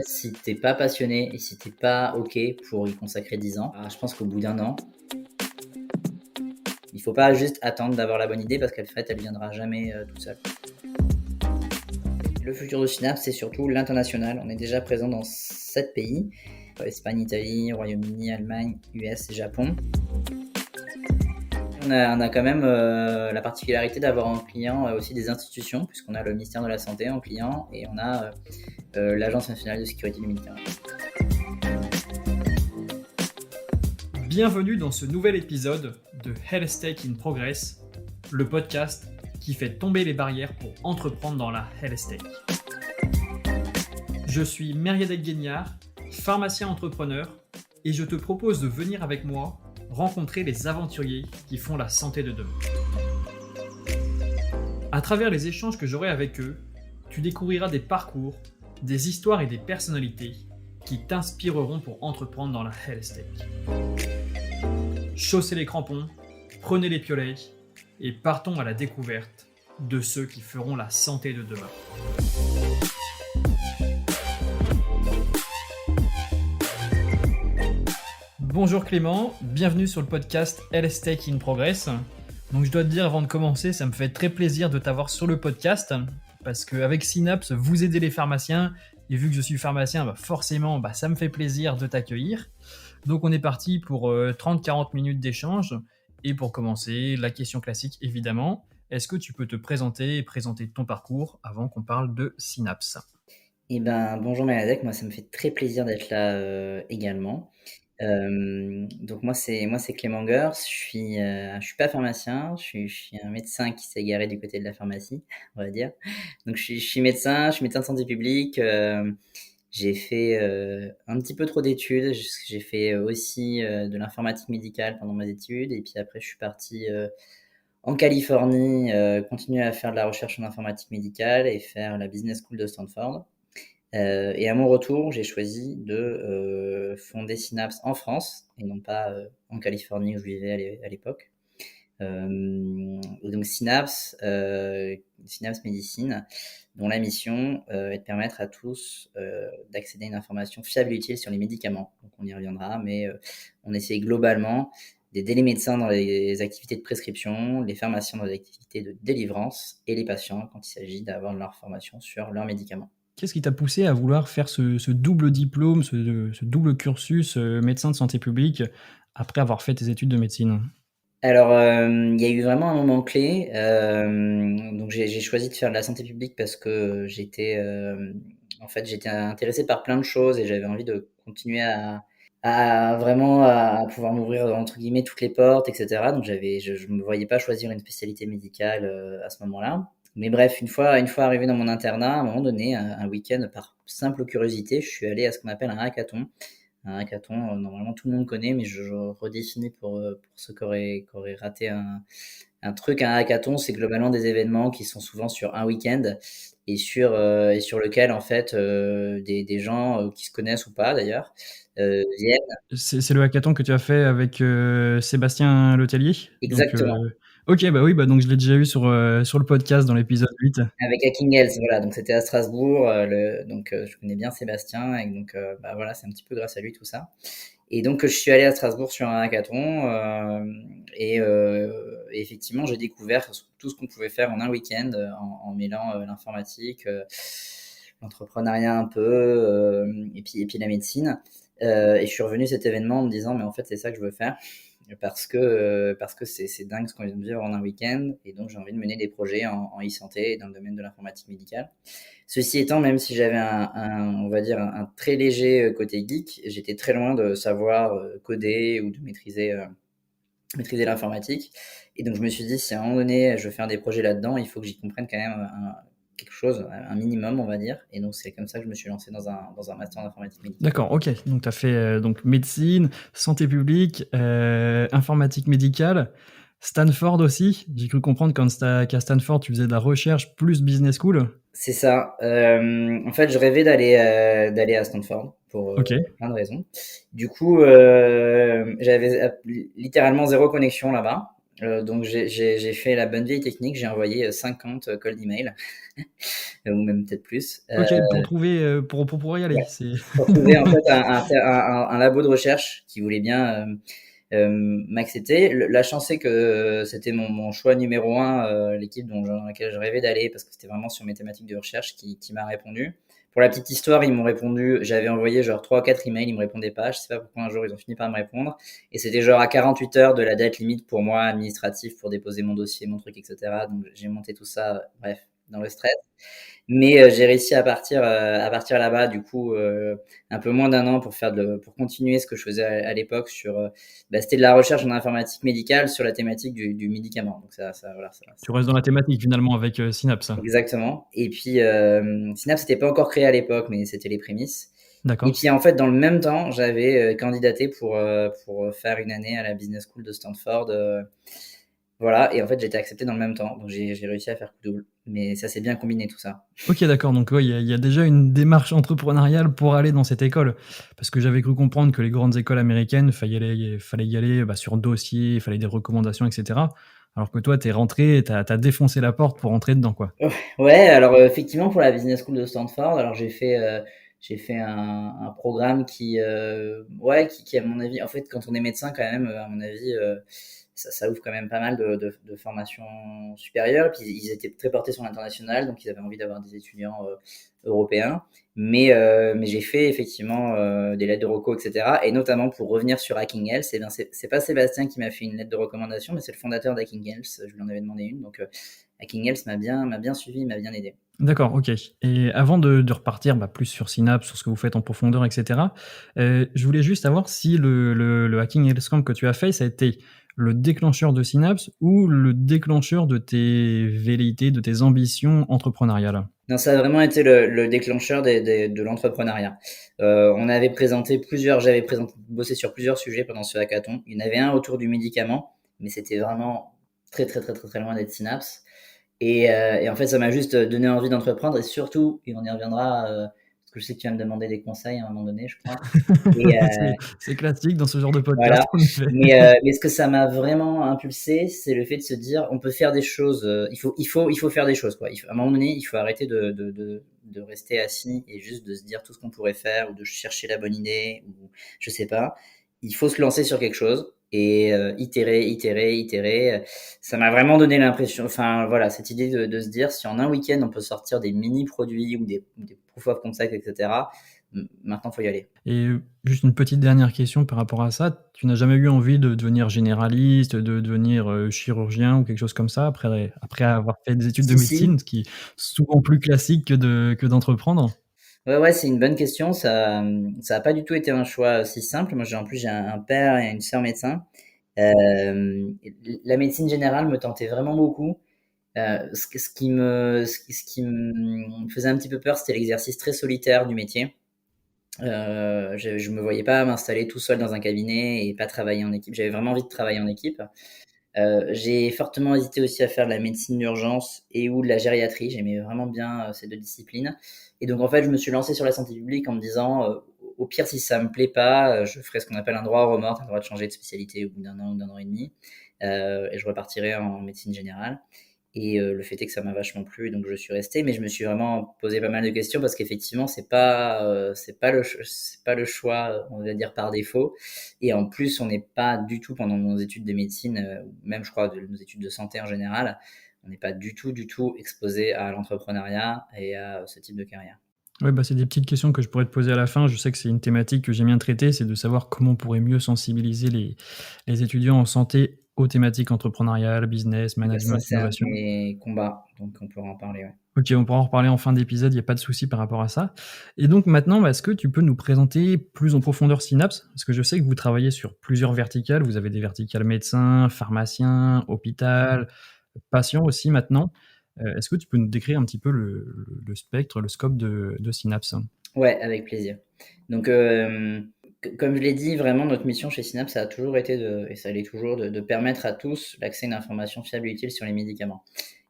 Si t'es pas passionné et si t'es pas OK pour y consacrer 10 ans, je pense qu'au bout d'un an, il faut pas juste attendre d'avoir la bonne idée parce qu'en fait, elle viendra jamais toute seule. Le futur de Synapse, c'est surtout l'international. On est déjà présent dans 7 pays, Espagne, Italie, Royaume-Uni, Allemagne, US et Japon. On a quand même la particularité d'avoir en client aussi des institutions, puisqu'on a le ministère de la Santé en client et on a l'Agence nationale de sécurité du médicament. Bienvenue dans ce nouvel épisode de Health Tech in Progress, le podcast qui fait tomber les barrières pour entreprendre dans la Health Tech. Je suis Meriadec Guignard, pharmacien entrepreneur, et je te propose de venir avec moi rencontrer les aventuriers qui font la santé de demain. À travers les échanges que j'aurai avec eux, tu découvriras des parcours, des histoires et des personnalités qui t'inspireront pour entreprendre dans la Health Tech. Chaussez les crampons, prenez les piolets et partons à la découverte de ceux qui feront la santé de demain. Bonjour Clément, bienvenue sur le podcast Health Tech in Progress. Donc je dois te dire avant de commencer, ça me fait très plaisir de t'avoir sur le podcast parce qu'avec Synapse, vous aidez les pharmaciens et vu que je suis pharmacien, forcément ça me fait plaisir de t'accueillir. Donc on est parti pour 30-40 minutes d'échange. Et pour commencer, la question classique évidemment, est-ce que tu peux te présenter et présenter ton parcours avant qu'on parle de Synapse ? Bonjour Maladec, moi ça me fait très plaisir d'être là également. Donc moi c'est Clément Gers, je suis pas pharmacien, je suis un médecin qui s'est égaré du côté de la pharmacie, on va dire. Donc je suis médecin de santé publique. J'ai fait un petit peu trop d'études. J'ai fait aussi de l'informatique médicale pendant mes études. Et puis après, je suis parti en Californie, continuer à faire de la recherche en informatique médicale et faire la Business School de Stanford. Et à mon retour, j'ai choisi de fonder Synapse en France et non pas en Californie où je vivais à l'époque. Donc Synapse Médecine, dont la mission est de permettre à tous d'accéder à une information fiable et utile sur les médicaments. Donc on y reviendra, mais on essaie globalement d'aider les médecins dans les activités de prescription, les pharmaciens dans les activités de délivrance et les patients quand il s'agit d'avoir de l'information sur leurs médicaments. Qu'est-ce qui t'a poussé à vouloir faire ce double diplôme, ce double cursus médecin de santé publique après avoir fait tes études de médecine ? Alors, il y a eu vraiment un moment clé. Donc j'ai choisi de faire de la santé publique parce que j'étais intéressé par plein de choses et j'avais envie de continuer à vraiment à pouvoir m'ouvrir entre guillemets toutes les portes, etc. Donc je me voyais pas choisir une spécialité médicale à ce moment-là. Mais bref, une fois arrivé dans mon internat, à un moment donné, un week-end, par simple curiosité, je suis allé à ce qu'on appelle un hackathon. Un hackathon, normalement tout le monde connaît, mais je redéfinis pour ceux qui auraient raté un truc. Un hackathon, c'est globalement des événements qui sont souvent sur un week-end et sur lequel en fait des gens qui se connaissent ou pas d'ailleurs viennent. C'est le hackathon que tu as fait avec Sébastien Letellier. Exactement. Ok, oui, donc je l'ai déjà eu sur le podcast dans l'épisode 8. Avec Hacking Health, voilà, donc c'était à Strasbourg, je connais bien Sébastien et donc voilà, c'est un petit peu grâce à lui tout ça. Et donc je suis allé à Strasbourg sur un hackathon et effectivement j'ai découvert tout ce qu'on pouvait faire en un week-end en mêlant l'informatique, l'entrepreneuriat un peu et puis la médecine. Et je suis revenu à cet événement en me disant mais en fait c'est ça que je veux faire parce que c'est dingue ce qu'on vient de vivre en un week-end et donc j'ai envie de mener des projets en e-santé et dans le domaine de l'informatique médicale. Ceci étant, même si j'avais on va dire un très léger côté geek, j'étais très loin de savoir coder ou de maîtriser l'informatique. Et donc je me suis dit si à un moment donné je veux faire des projets là-dedans, il faut que j'y comprenne quand même quelque chose, un minimum on va dire. Et donc c'est comme ça que je me suis lancé dans un master en informatique médicale. D'accord, ok. Donc tu as fait médecine, santé publique, informatique médicale, Stanford aussi. J'ai cru comprendre qu'à Stanford tu faisais de la recherche plus business school. C'est ça. En fait, je rêvais d'aller à Stanford pour Ok. plein de raisons. Du coup, j'avais littéralement zéro connexion là-bas. Donc j'ai fait la bonne vieille technique, j'ai envoyé 50 cold emails, ou même peut-être plus. Ok, pour trouver, pour pouvoir y aller. Ouais, pour trouver en fait un labo de recherche qui voulait bien m'accepter. La chance c'est que c'était mon choix numéro un, l'équipe dans laquelle je rêvais d'aller parce que c'était vraiment sur mes thématiques de recherche qui m'a répondu. Pour la petite histoire, ils m'ont répondu, j'avais envoyé genre 3 ou 4 emails, ils me répondaient pas, je sais pas pourquoi un jour ils ont fini par me répondre et c'était genre à 48 heures de la date limite pour moi administrative pour déposer mon dossier, mon truc, etc. Donc j'ai monté tout ça, bref, dans le stress. Mais j'ai réussi à partir là-bas, du coup, un peu moins d'un an pour continuer ce que je faisais à l'époque c'était de la recherche en informatique médicale sur la thématique du médicament. Donc voilà, Tu restes dans la thématique finalement avec Synapse. exactement. Et puis, Synapse n'était pas encore créé à l'époque, mais c'était les prémices. Et D'accord. puis, en fait, dans le même temps, j'avais candidaté pour faire une année à la Business School de Stanford. Voilà, et en fait, j'ai été accepté dans le même temps. Donc, j'ai réussi à faire coup double. Mais ça s'est bien combiné tout ça. Ok, d'accord. Donc, ouais, il y a déjà une démarche entrepreneuriale pour aller dans cette école. Parce que j'avais cru comprendre que les grandes écoles américaines, fallait y aller sur dossier, il fallait des recommandations, etc. Alors que toi, t'es rentré, t'as défoncé la porte pour rentrer dedans, quoi. Ouais, alors effectivement pour la Business School de Stanford, alors j'ai fait un programme qui à mon avis, en fait quand on est médecin quand même, à mon avis, ça ouvre quand même pas mal de formations supérieures. Puis ils étaient très portés sur l'international, donc ils avaient envie d'avoir des étudiants européens. Mais j'ai fait effectivement des lettres de reco, etc. Et notamment pour revenir sur Hacking Health, c'est pas Sébastien qui m'a fait une lettre de recommandation, mais c'est le fondateur d'Hacking Health. Je lui en avais demandé une, donc Hacking Health m'a bien suivi, m'a bien aidé. D'accord, ok. Et avant de repartir plus sur Synapse, sur ce que vous faites en profondeur, etc., je voulais juste savoir si le Hacking Health Camp que tu as fait, ça a été le déclencheur de Synapse ou le déclencheur de tes velléités, de tes ambitions entrepreneuriales. Non, ça a vraiment été le déclencheur de l'entrepreneuriat. J'avais bossé sur plusieurs sujets pendant ce hackathon. Il y en avait un autour du médicament, mais c'était vraiment très très très très très loin d'être Synapse. Et en fait, ça m'a juste donné envie d'entreprendre et surtout, et on y reviendra, parce que je sais que tu vas me demander des conseils à un moment donné, je crois. Et, C'est classique dans ce genre de podcast, voilà. en effet. Mais ce que ça m'a vraiment impulsé, c'est le fait de se dire, on peut faire des choses. Il faut faire des choses, quoi. À un moment donné, il faut arrêter de rester assis et juste de se dire tout ce qu'on pourrait faire ou de chercher la bonne idée ou je sais pas. Il faut se lancer sur quelque chose et itérer. Ça m'a vraiment donné l'impression. Enfin voilà, cette idée de se dire si en un week-end on peut sortir des mini produits ou des proof of concept, etc. Maintenant, faut y aller. Et juste une petite dernière question par rapport à ça. Tu n'as jamais eu envie de devenir généraliste, de devenir chirurgien ou quelque chose comme ça après avoir fait des études de Si si. médecine, ce qui est souvent plus classique que d'entreprendre? Ouais, c'est une bonne question. Ça a pas du tout été un choix si simple. Moi, j'ai un père et une sœur médecins. La médecine générale me tentait vraiment beaucoup. Ce qui me faisait un petit peu peur, c'était l'exercice très solitaire du métier. Je me voyais pas m'installer tout seul dans un cabinet et pas travailler en équipe. J'avais vraiment envie de travailler en équipe. J'ai fortement hésité aussi à faire de la médecine d'urgence et ou de la gériatrie. J'aimais vraiment bien ces deux disciplines. Et donc en fait, je me suis lancé sur la santé publique en me disant, au pire, si ça me plaît pas, je ferai ce qu'on appelle un droit au remords, un droit de changer de spécialité au bout d'un an ou d'un an et demi, et je repartirai en médecine générale. Et le fait est que ça m'a vachement plu, donc je suis resté. Mais je me suis vraiment posé pas mal de questions parce qu'effectivement, c'est pas le choix, on va dire par défaut. Et en plus, on n'est pas du tout pendant nos études de médecine, même je crois de nos études de santé en général, on n'est pas du tout exposé à l'entrepreneuriat et à ce type de carrière. Ouais, c'est des petites questions que je pourrais te poser à la fin. Je sais que c'est une thématique que j'aime bien traiter, c'est de savoir comment on pourrait mieux sensibiliser les étudiants en santé aux thématiques entrepreneuriales, business, Et ben ça, management, c'est un de innovation. mes combats, donc on pourra en parler, ouais. Ok, on pourra en reparler en fin d'épisode, il n'y a pas de souci par rapport à ça. Et donc maintenant, est-ce que tu peux nous présenter plus en profondeur Synapse? Parce que je sais que vous travaillez sur plusieurs verticales. Vous avez des verticales médecins, pharmaciens, hôpital, patients aussi maintenant. Est-ce que tu peux nous décrire un petit peu le spectre, le scope de Synapse? Ouais, avec plaisir. Donc, comme je l'ai dit, vraiment, notre mission chez Synapse, ça a toujours été et ça l'est toujours, de permettre à tous l'accès à une information fiable et utile sur les médicaments.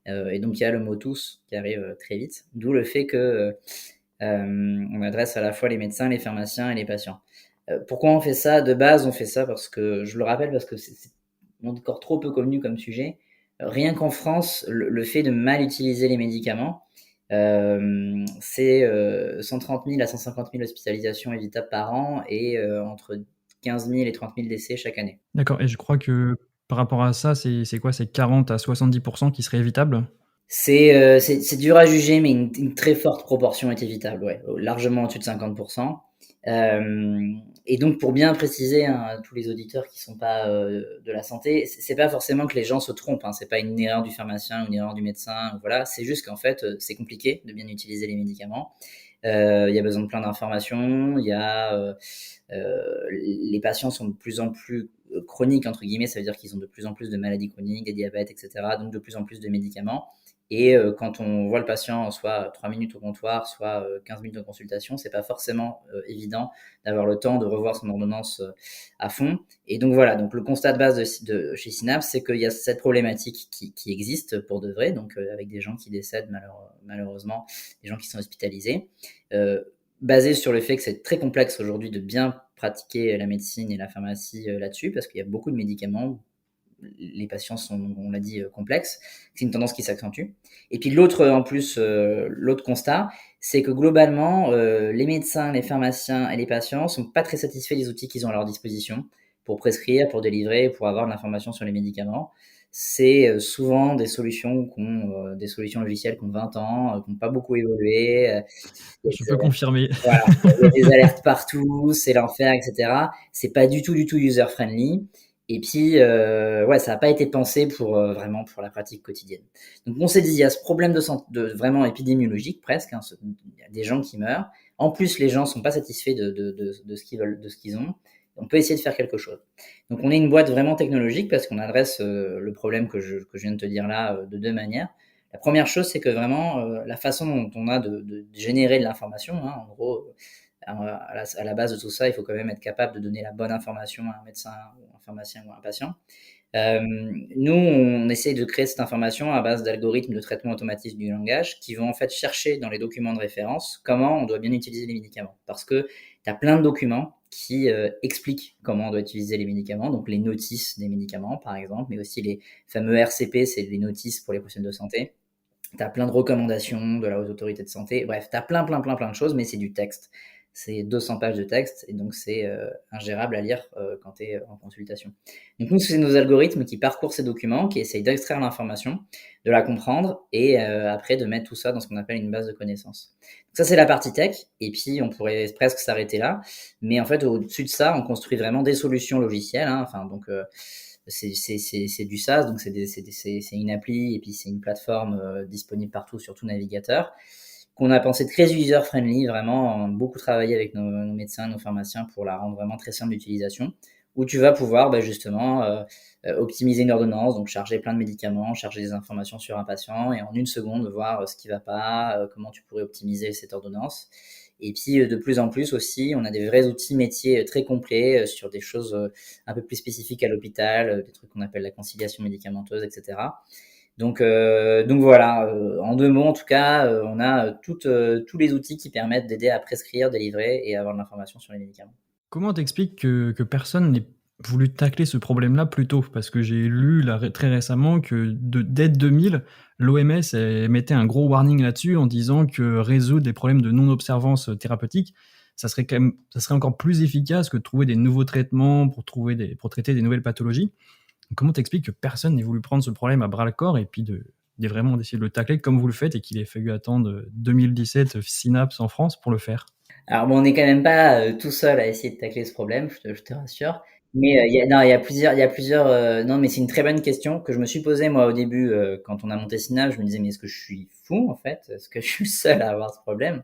Et donc, il y a le mot tous qui arrive très vite, d'où le fait que on adresse à la fois les médecins, les pharmaciens et les patients. Pourquoi on fait ça? De base, on fait ça parce que, je le rappelle, parce que encore trop peu connu comme sujet. Rien qu'en France, le fait de mal utiliser les médicaments, c'est 130 000 à 150 000 hospitalisations évitables par an et entre 15 000 et 30 000 décès chaque année. D'accord, et je crois que par rapport à ça, c'est quoi? C'est 40 à 70% qui seraient évitables? C'est dur à juger, mais une très forte proportion est évitable, ouais, largement au-dessus de 50%. Et donc, pour bien préciser hein, à tous les auditeurs qui sont pas de la santé, c'est pas forcément que les gens se trompent, hein, c'est pas une erreur du pharmacien ou une erreur du médecin, voilà, c'est juste qu'en fait, c'est compliqué de bien utiliser les médicaments. Il y a besoin de plein d'informations, il y a les patients sont de plus en plus chroniques entre guillemets, ça veut dire qu'ils ont de plus en plus de maladies chroniques, des diabètes, etc. Donc de plus en plus de médicaments. Et quand on voit le patient soit 3 minutes au comptoir, soit 15 minutes de consultation, c'est pas forcément évident d'avoir le temps de revoir son ordonnance à fond. Et donc voilà, donc le constat de base chez Synapse, c'est qu'il y a cette problématique qui existe pour de vrai, donc avec des gens qui décèdent malheureusement, des gens qui sont hospitalisés, basé sur le fait que c'est très complexe aujourd'hui de bien pratiquer la médecine et la pharmacie là-dessus, parce qu'il y a beaucoup de médicaments, les patients sont, on l'a dit, complexes. C'est une tendance qui s'accentue. Et puis l'autre constat, c'est que globalement, les médecins, les pharmaciens et les patients sont pas très satisfaits des outils qu'ils ont à leur disposition pour prescrire, pour délivrer, pour avoir de l'information sur les médicaments. C'est souvent des solutions des solutions logicielles qui ont 20 ans, qui n'ont pas beaucoup évolué. Je peux confirmer. Voilà, il y a des alertes partout, c'est l'enfer, etc. C'est pas du tout user-friendly. Et puis, ouais, ça n'a pas été pensé pour vraiment pour la pratique quotidienne. Donc, on s'est dit, il y a ce problème vraiment épidémiologique presque. Hein, il y a des gens qui meurent. En plus, les gens sont pas satisfaits de ce qu'ils veulent, de ce qu'ils ont. On peut essayer de faire quelque chose. Donc, on est une boîte vraiment technologique parce qu'on adresse le problème que je viens de te dire là de deux manières. La première chose, c'est que vraiment, la façon dont on a de générer de l'information, hein, en gros, à la base de tout ça, il faut quand même être capable de donner la bonne information à un médecin ou un pharmacien ou à un patient. Nous, on essaie de créer cette information à base d'algorithmes de traitement automatique du langage qui vont en fait chercher dans les documents de référence comment on doit bien utiliser les médicaments. Parce que tu as plein de documents qui expliquent comment on doit utiliser les médicaments, donc les notices des médicaments par exemple, mais aussi les fameux RCP, c'est les notices pour les professionnels de santé. Tu as plein de recommandations de la Haute Autorité de Santé. Bref, tu as plein de choses, mais c'est du texte. C'est 200 pages de texte et donc c'est ingérable à lire quand tu es en consultation. Donc nous, c'est nos algorithmes qui parcourent ces documents, qui essayent d'extraire l'information, de la comprendre et après de mettre tout ça dans ce qu'on appelle une base de connaissances. Donc ça, c'est la partie tech et puis on pourrait presque s'arrêter là. Mais en fait, au-dessus de ça, on construit vraiment des solutions logicielles. Hein, enfin, donc c'est du SaaS, donc c'est une appli et puis c'est une plateforme disponible partout sur tout navigateur qu'on a pensé très user-friendly, vraiment beaucoup travaillé avec nos médecins, nos pharmaciens pour la rendre vraiment très simple d'utilisation, où tu vas pouvoir justement optimiser une ordonnance, donc charger plein de médicaments, charger des informations sur un patient et en une seconde voir ce qui va pas, comment tu pourrais optimiser cette ordonnance. Et puis de plus en plus aussi, on a des vrais outils métiers très complets sur des choses un peu plus spécifiques à l'hôpital, des trucs qu'on appelle la conciliation médicamenteuse, etc. Donc voilà, en deux mots en tout cas, on a tous les outils qui permettent d'aider à prescrire, délivrer et avoir de l'information sur les médicaments. Comment t'expliques que personne n'ait voulu tacler ce problème-là plus tôt? Parce que j'ai lu là, très récemment que dès 2000, l'OMS mettait un gros warning là-dessus en disant que résoudre des problèmes de non-observance thérapeutique, ça serait encore plus efficace que de trouver des nouveaux traitements pour traiter des nouvelles pathologies. Comment t'expliques que personne n'ait voulu prendre ce problème à bras le corps et puis vraiment d'essayer de le tacler comme vous le faites et qu'il ait fallu attendre 2017 Synapse en France pour le faire? Alors bon, on n'est quand même pas tout seul à essayer de tacler ce problème, je te rassure. Mais non, il y a plusieurs. Non, mais c'est une très bonne question que je me suis posée moi au début quand on a monté Synapse. Je me disais mais est-ce que je suis fou en fait? Est-ce que je suis le seul à avoir ce problème?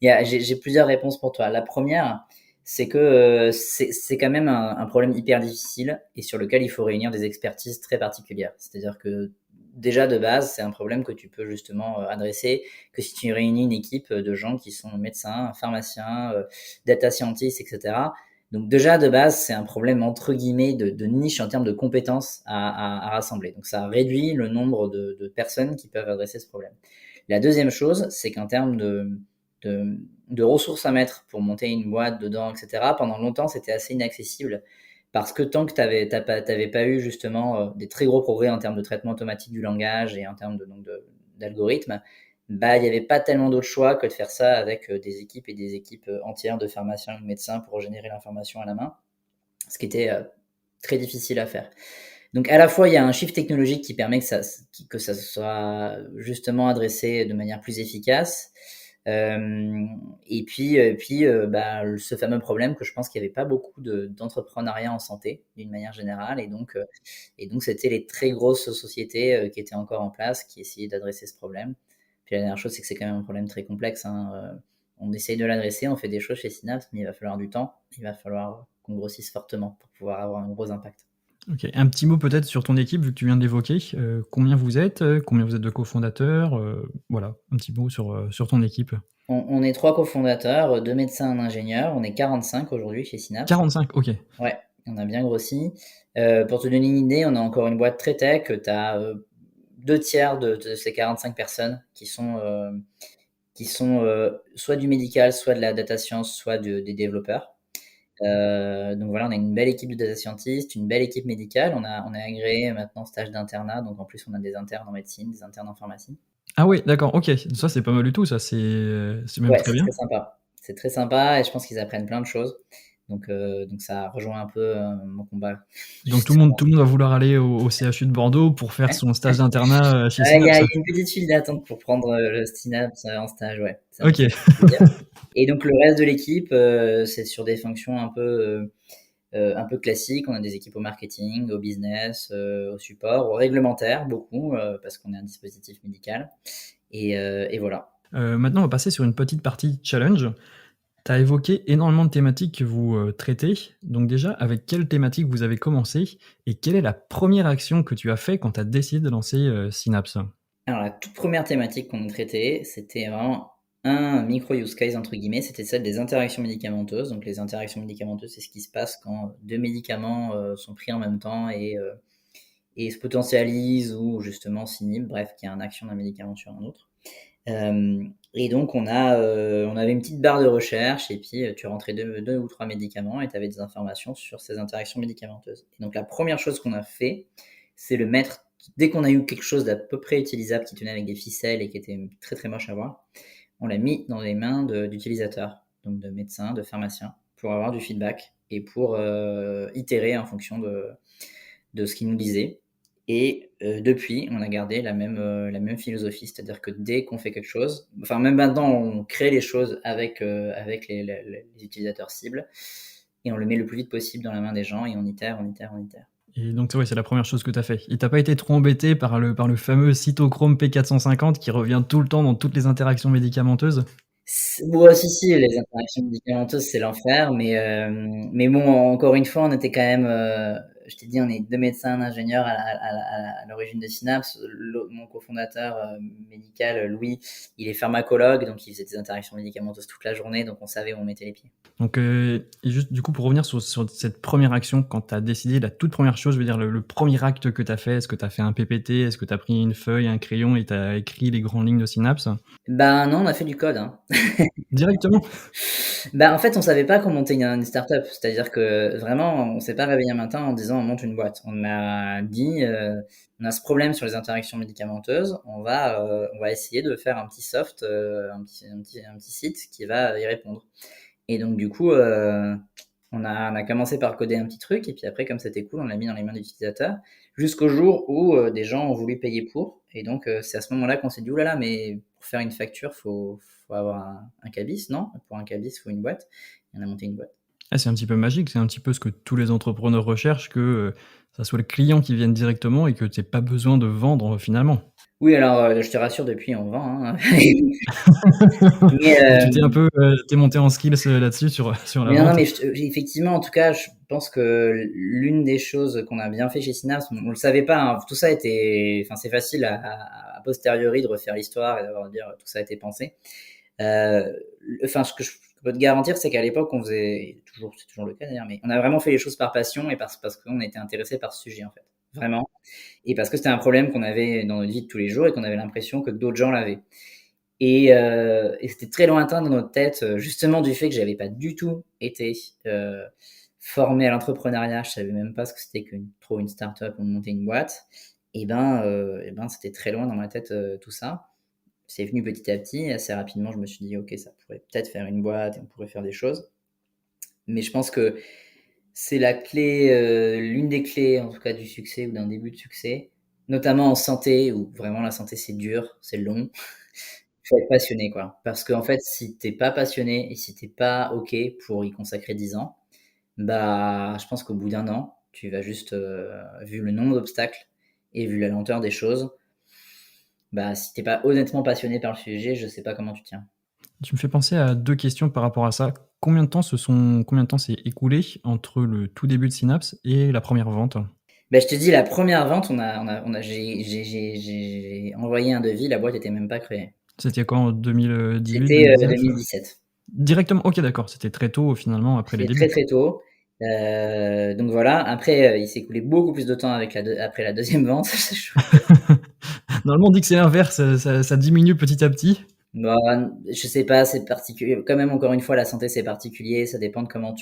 J'ai plusieurs réponses pour toi. La première, c'est que c'est quand même un problème hyper difficile et sur lequel il faut réunir des expertises très particulières. C'est-à-dire que déjà de base, c'est un problème que tu peux justement adresser que si tu réunis une équipe de gens qui sont médecins, pharmaciens, data scientists, etc. Donc déjà de base, c'est un problème entre guillemets de niche en termes de compétences à rassembler. Donc ça réduit le nombre de personnes qui peuvent adresser ce problème. La deuxième chose, c'est qu'en termes de ressources à mettre pour monter une boîte dedans, etc., pendant longtemps, c'était assez inaccessible parce que tant que t'avais pas eu justement des très gros progrès en termes de traitement automatique du langage et en termes d'algorithmes, bah, il n'y avait pas tellement d'autres choix que de faire ça avec des équipes et des équipes entières de pharmaciens et de médecins pour générer l'information à la main, ce qui était très difficile à faire. Donc à la fois, il y a un shift technologique qui permet que ça soit justement adressé de manière plus efficace. Et puis, bah, ce fameux problème que je pense qu'il n'y avait pas beaucoup d'entrepreneuriat en santé d'une manière générale. Et donc c'était les très grosses sociétés qui étaient encore en place, qui essayaient d'adresser ce problème. Puis la dernière chose, c'est que c'est quand même un problème très complexe, hein. On essaye de l'adresser, on fait des choses chez Synapse, mais il va falloir du temps. Il va falloir qu'on grossisse fortement pour pouvoir avoir un gros impact. Ok, un petit mot peut-être sur ton équipe, vu que tu viens de l'évoquer. Combien vous êtes de cofondateurs voilà, un petit mot sur ton équipe. On est 3 cofondateurs, 2 médecins, un ingénieur. On est 45 aujourd'hui chez Synapse. 45, ok. Ouais, on a bien grossi. Pour te donner une idée, on a encore une boîte très tech. Tu as 2 tiers de ces 45 personnes qui sont soit du médical, soit de la data science, soit des développeurs. Donc voilà, on a une belle équipe de data scientists, une belle équipe médicale. On a agréé maintenant stage d'internat, donc en plus on a des internes en médecine, des internes en pharmacie. Ah oui, d'accord, ok. Ça, c'est pas mal du tout, ça, c'est même Ouais, très c'est bien. très sympa. C'est très sympa et je pense qu'ils apprennent plein de choses. Donc ça rejoint un peu mon combat, Donc tout le monde, justement. tout le monde va vouloir aller au CHU de Bordeaux pour faire son stage d'internat chez Il y a Synapse. une petite file d'attente pour prendre le Synapse en stage, ouais. Ok. Ça fait plaisir. Et donc le reste de l'équipe, c'est sur des fonctions un peu classiques. On a des équipes au marketing, au business, au support, au réglementaire, beaucoup, parce qu'on est un dispositif médical. Et voilà. Maintenant, on va passer sur une petite partie challenge. Tu as évoqué énormément de thématiques que vous traitez. Donc déjà, avec quelle thématique vous avez commencé et quelle est la première action que tu as fait quand tu as décidé de lancer Synapse? Alors la toute première thématique qu'on a traitée, c'était vraiment un micro use case entre guillemets, c'était celle des interactions médicamenteuses. Donc les interactions médicamenteuses, c'est ce qui se passe quand deux médicaments sont pris en même temps et se potentialisent ou justement s'inhibent, bref, qu'il y a une action d'un médicament sur un autre. Et donc on avait une petite barre de recherche et puis tu rentrais deux ou trois médicaments et tu avais des informations sur ces interactions médicamenteuses. Et donc la première chose qu'on a fait, c'est le mettre, dès qu'on a eu quelque chose d'à peu près utilisable qui tenait avec des ficelles et qui était très très moche à voir, on l'a mis dans les mains d'utilisateurs, donc de médecins, de pharmaciens, pour avoir du feedback et pour itérer en fonction de ce qu'ils nous disaient. Et depuis, on a gardé la même philosophie, c'est-à-dire que dès qu'on fait quelque chose, enfin même maintenant, on crée les choses avec les utilisateurs cibles et on le met le plus vite possible dans la main des gens et on itère, on itère, on itère. Et donc, ouais, c'est la première chose que tu as fait. Et t'as pas été trop embêté par le fameux cytochrome P450 qui revient tout le temps dans toutes les interactions médicamenteuses? Bon, si, les interactions médicamenteuses, c'est l'enfer, mais bon, encore une fois, on était quand même, je t'ai dit, on est deux médecins, un ingénieur à l'origine de Synapse. Mon cofondateur médical, Louis, il est pharmacologue, donc il faisait des interactions médicamenteuses toute la journée, donc on savait où on mettait les pieds. Donc, et juste du coup, pour revenir sur cette première action, quand tu as décidé, la toute première chose, je veux dire, le premier acte que tu as fait, est-ce que tu as fait un PPT, est-ce que tu as pris une feuille, un crayon et tu as écrit les grandes lignes de Synapse? Ben non, on a fait du code, hein. Directement? Bah, en fait, on savait pas qu'on montait une startup. C'est-à-dire que vraiment, on s'est pas réveillé un matin en disant on monte une boîte. On a dit on a ce problème sur les interactions médicamenteuses. On va essayer de faire un petit soft, un petit site qui va y répondre. Et donc du coup, on a commencé par coder un petit truc et puis après, comme c'était cool, on l'a mis dans les mains des utilisateurs jusqu'au jour où des gens ont voulu payer pour. Et donc c'est à ce moment-là qu'on s'est dit oulala, mais pour faire une facture, faut avoir un cabis, non? Pour un cabis, il faut une boîte. Et on a monté une boîte. Ah, c'est un petit peu magique, c'est un petit peu ce que tous les entrepreneurs recherchent, que ça soit le client qui vienne directement et que tu n'aies pas besoin de vendre finalement. Oui, alors je te rassure, depuis on vend, hein. Mais, Donc tu t'es un peu t'es monté en skills là-dessus sur la mais non, vente. mais effectivement, en tout cas, je pense que l'une des choses qu'on a bien fait chez Synapse, on le savait pas, hein, tout ça était, enfin c'est facile à posteriori de refaire l'histoire et d'avoir dire tout ça a été pensé. Enfin, ce que je peux te garantir, c'est qu'à l'époque, c'est toujours le cas d'ailleurs, mais on a vraiment fait les choses par passion et parce qu'on était intéressé par ce sujet en fait, vraiment, et parce que c'était un problème qu'on avait dans notre vie de tous les jours et qu'on avait l'impression que d'autres gens l'avaient. Et c'était très lointain dans notre tête, justement du fait que j'avais pas du tout été formé à l'entrepreneuriat, je savais même pas ce que c'était trop une start-up ou de monter une boîte. Et ben, c'était très loin dans ma tête, tout ça. C'est venu petit à petit. Assez rapidement, je me suis dit: «OK, ça pourrait peut-être faire une boîte et on pourrait faire des choses». Mais je pense que c'est la clé, l'une des clés en tout cas du succès ou d'un début de succès, notamment en santé où vraiment la santé c'est dur, c'est long. Il faut être passionné quoi. Parce qu'en fait, si tu es pas passionné et si tu es pas OK pour y consacrer 10 ans, bah, je pense qu'au bout d'un an, tu vas juste, vu le nombre d'obstacles et vu la lenteur des choses, bah, si tu es pas honnêtement passionné par le sujet, je sais pas comment tu tiens. Tu me fais penser à 2 questions par rapport à ça. Combien de temps s'est écoulé entre le tout début de Synapse et la première vente? Bah, je te dis la première vente, on a j'ai envoyé un devis, la boîte était même pas créée. C'était quand? En C'était, 2018-2019? 2017. Directement? OK, d'accord, c'était très tôt finalement après les C'était très, débuts. très tôt. Donc voilà, après, il s'est écoulé beaucoup plus de temps après la deuxième vente. Normalement, on dit que c'est l'inverse, ça diminue petit à petit. Bah, je sais pas, c'est particulier. Quand même, encore une fois, la santé, c'est particulier. Ça dépend de comment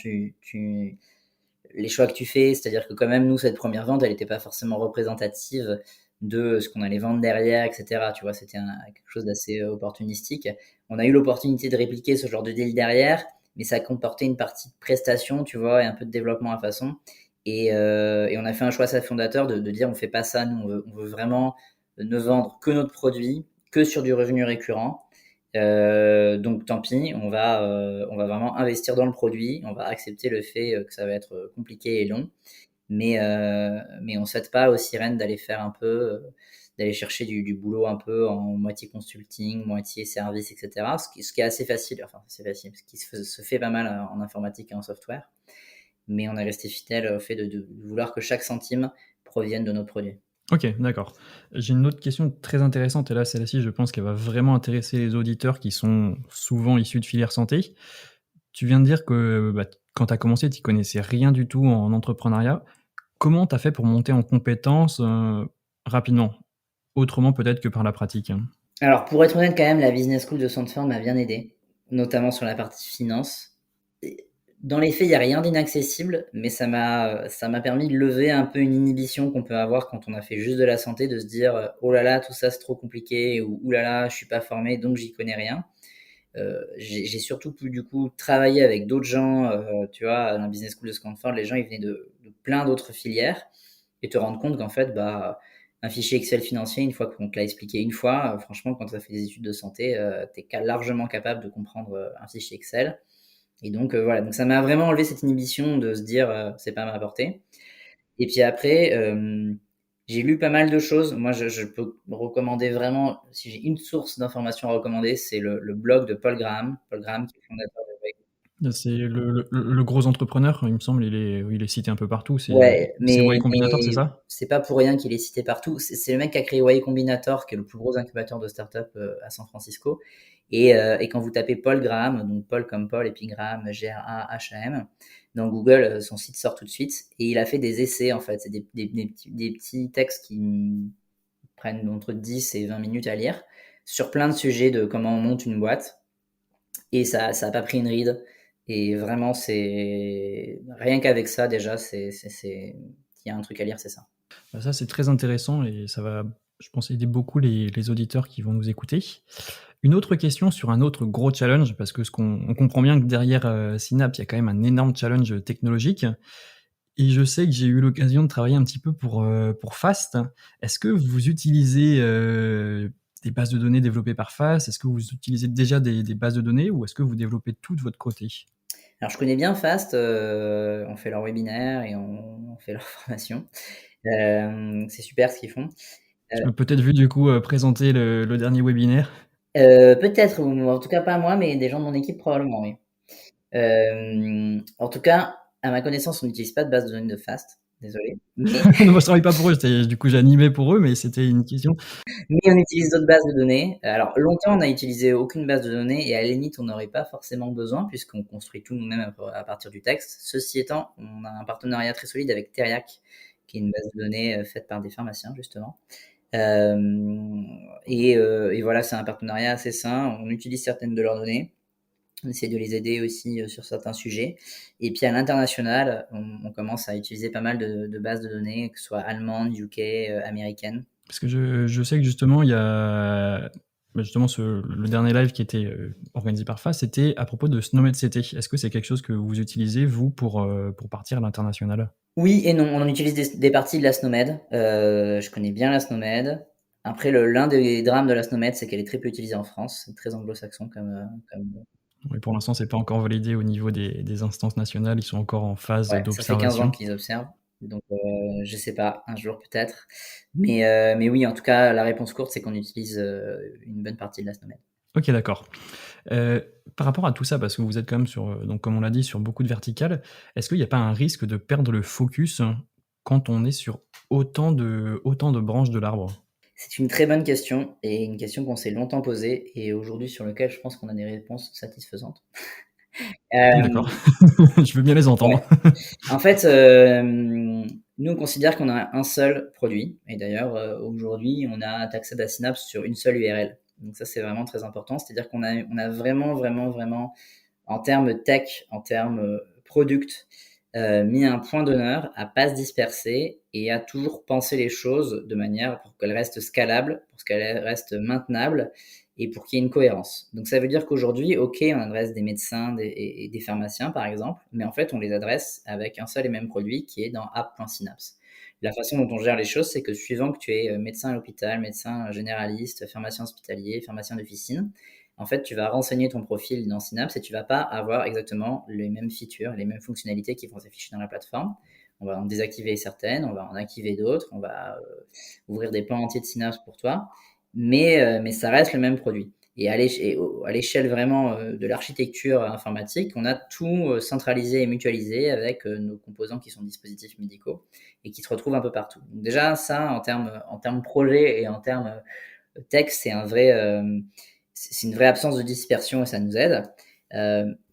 les choix que tu fais. C'est-à-dire que quand même, nous, cette première vente, elle n'était pas forcément représentative de ce qu'on allait vendre derrière, etc. Tu vois, c'était quelque chose d'assez opportunistique. On a eu l'opportunité de répliquer ce genre de deal derrière, mais ça comportait une partie de prestation, tu vois, et un peu de développement à façon. Et on a fait un choix assez fondateur de dire on fait pas ça, nous, on veut vraiment ne vendre que notre produit, que sur du revenu récurrent. Donc tant pis, on va vraiment investir dans le produit, on va accepter le fait que ça va être compliqué et long, mais on ne cède pas aux sirènes d'aller faire un peu, d'aller chercher du boulot un peu en moitié consulting, moitié service, etc. Ce qui est assez facile, enfin c'est facile, ce qui se fait pas mal en informatique et en software, mais on est resté fidèle au fait de vouloir que chaque centime provienne de notre produit. OK, d'accord. J'ai une autre question très intéressante et là, celle-ci, je pense qu'elle va vraiment intéresser les auditeurs qui sont souvent issus de filière santé. Tu viens de dire que, bah, quand tu as commencé, tu y connaissais rien du tout en entrepreneuriat. Comment tu as fait pour monter en compétences, rapidement? Autrement peut-être que par la pratique? Alors, pour être honnête, quand même, la business school de Sandford m'a bien aidé, notamment sur la partie finance. Et dans les faits, il y a rien d'inaccessible, mais ça m'a permis de lever un peu une inhibition qu'on peut avoir quand on a fait juste de la santé, de se dire, «Oh là là, tout ça, c'est trop compliqué» ou «Ouh là là, je suis pas formé, donc j'y connais rien». J'ai surtout pu, du coup, travailler avec d'autres gens, tu vois? À la business school de Stanford, les gens, ils venaient de plein d'autres filières et te rendre compte qu'en fait, bah, un fichier Excel financier, une fois qu'on te l'a expliqué une fois, franchement, quand tu as fait des études de santé, tu es largement capable de comprendre, un fichier Excel. Et donc, voilà, donc ça m'a vraiment enlevé cette inhibition de se dire, «C'est pas à ma portée». Et puis après, j'ai lu pas mal de choses. Moi, je peux recommander vraiment, si j'ai une source d'information à recommander, c'est le blog de Paul Graham. Paul Graham qui est fondateur de Wix. C'est le gros entrepreneur, il me semble, il est cité un peu partout. Ouais, C'est Y Combinator, c'est mais ça? c'est pas pour rien qu'il est cité partout. C'est le mec qui a créé Y Combinator, qui est le plus gros incubateur de start-up à San Francisco. Et quand vous tapez Paul Graham, donc Paul comme Paul et puis Graham, Graham, dans Google, son site sort tout de suite. Et il a fait des essais, en fait. C'est des petits textes qui prennent entre 10 et 20 minutes à lire sur plein de sujets de comment on monte une boîte. Et ça a pas pris une ride. Et vraiment, c'est rien qu'avec ça, déjà, il y a un truc à lire, c'est ça. Bah, ça, c'est très intéressant et ça va, je pense, aider beaucoup les auditeurs qui vont nous écouter. Une autre question sur un autre gros challenge, parce que on comprend bien que derrière, Synapse, il y a quand même un énorme challenge technologique et je sais que j'ai eu l'occasion de travailler un petit peu pour Fast. Est-ce que vous utilisez, des bases de données développées par Fast? Est-ce que vous utilisez déjà des bases de données ou est-ce que vous développez tout de votre côté? Alors, je connais bien Fast, on fait leurs webinaires et on fait leurs formations. C'est super ce qu'ils font. Tu m'as peut-être vu du coup, présenter le dernier webinaire. Peut-être, ou en tout cas pas moi, mais des gens de mon équipe probablement, oui. En tout cas, à ma connaissance, on n'utilise pas de base de données de Fast, désolé, mais Non, moi je travaille pas pour eux, du coup j'ai animé pour eux, mais c'était une question. mais on utilise d'autres bases de données. Alors longtemps, on n'a utilisé aucune base de données et à la limite, on n'aurait pas forcément besoin puisqu'on construit tout nous-mêmes à partir du texte. Ceci étant, on a un partenariat très solide avec Teriac, qui est une base de données, faite par des pharmaciens justement. Et voilà, c'est un partenariat assez sain. On utilise certaines de leurs données. On essaie de les aider aussi sur certains sujets. Et puis à l'international, on commence à utiliser pas mal de bases de données, que ce soit allemandes, UK, américaines. Parce que je sais que justement, il y a justement le dernier live qui était organisé par FAS, c'était à propos de SNOMED CT. Est-ce que c'est quelque chose que vous utilisez, vous, pour partir à l'international? Oui et non, on en utilise des parties de la SNOMED. Je connais bien la SNOMED. Après, l'un des drames de la SNOMED, c'est qu'elle est très peu utilisée en France. C'est très anglo-saxon comme. Oui, pour l'instant, c'est pas encore validé au niveau des instances nationales. Ils sont encore en phase Ouais, ça fait 15 ans d'observation. qu'ils observent. Donc, je sais pas, un jour peut-être. Mais oui, en tout cas, la réponse courte, c'est qu'on utilise une bonne partie de la SNOMED. Ok, d'accord. Par rapport à tout ça, parce que vous êtes quand même sur, donc comme on l'a dit, sur beaucoup de verticales, est-ce qu'il n'y a pas un risque de perdre le focus quand on est sur autant de branches de l'arbre? C'est une très bonne question et une question qu'on s'est longtemps posée et aujourd'hui sur lequel je pense qu'on a des réponses satisfaisantes. D'accord. Euh, Je veux bien les ouais. entendre. En fait, nous on considère qu'on a un seul produit et d'ailleurs aujourd'hui on a accès à Synapse sur une seule URL. Donc ça c'est vraiment très important, c'est-à-dire qu'on a vraiment en termes tech, en termes product, mis un point d'honneur à pas se disperser et à toujours penser les choses de manière pour qu'elles restent scalables, pour qu'elles restent maintenables et pour qu'il y ait une cohérence. Donc ça veut dire qu'aujourd'hui, ok, on adresse des médecins et des pharmaciens par exemple, mais en fait on les adresse avec un seul et même produit qui est dans app.synapse. La façon dont on gère les choses, c'est que suivant que tu es médecin à l'hôpital, médecin généraliste, pharmacien hospitalier, pharmacien d'officine, en fait, tu vas renseigner ton profil dans Synapse et tu vas pas avoir exactement les mêmes features, les mêmes fonctionnalités qui vont s'afficher dans la plateforme. On va en désactiver certaines, on va en activer d'autres, on va ouvrir des pans entiers de Synapse pour toi, mais ça reste le même produit. Et à l'échelle vraiment de l'architecture informatique, on a tout centralisé et mutualisé avec nos composants qui sont dispositifs médicaux et qui se retrouvent un peu partout. Donc déjà, ça, en termes projet et en termes tech, c'est une vraie absence de dispersion et ça nous aide.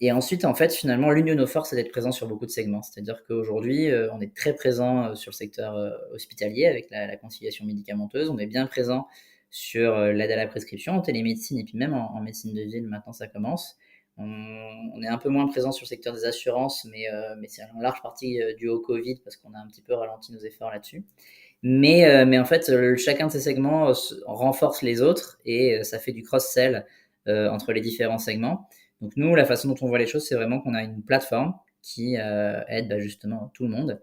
Et ensuite, en fait, finalement, l'une de nos forces, c'est d'être présent sur beaucoup de segments. C'est-à-dire qu'aujourd'hui, on est très présent sur le secteur hospitalier avec la conciliation médicamenteuse. On est bien présent sur l'aide à la prescription, en télémédecine et puis même en médecine de ville, maintenant ça commence. On est un peu moins présent sur le secteur des assurances, mais c'est en large partie dû au Covid parce qu'on a un petit peu ralenti nos efforts là-dessus. Mais en fait, chacun de ces segments renforce les autres et ça fait du cross-sell entre les différents segments. Donc nous, la façon dont on voit les choses, c'est vraiment qu'on a une plateforme qui aide justement tout le monde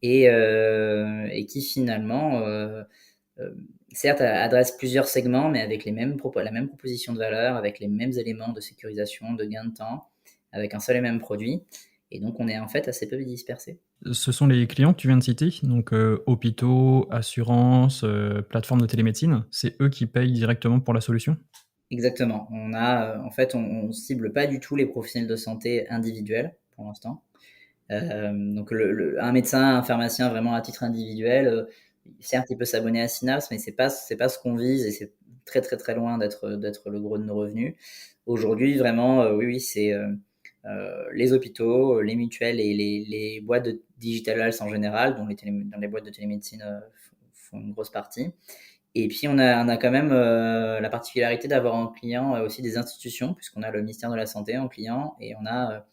et qui finalement, certes, adresse plusieurs segments, mais avec la même proposition de valeur, avec les mêmes éléments de sécurisation, de gain de temps, avec un seul et même produit. Et donc, on est en fait assez peu dispersé. Ce sont les clients que tu viens de citer, donc hôpitaux, assurances, plateformes de télémédecine. C'est eux qui payent directement pour la solution? Exactement. En fait, on cible pas du tout les professionnels de santé individuels pour l'instant. Donc, un médecin, un pharmacien vraiment à titre individuel, certes, il peut s'abonner à Synapse, mais c'est pas ce qu'on vise et c'est très très très loin d'être le gros de nos revenus. Aujourd'hui, vraiment, oui, c'est les hôpitaux, les mutuelles et les boîtes de digital health en général, dont les boîtes de télémédecine font une grosse partie. Et puis on a quand même la particularité d'avoir en client aussi des institutions, puisqu'on a le ministère de la Santé en client et on a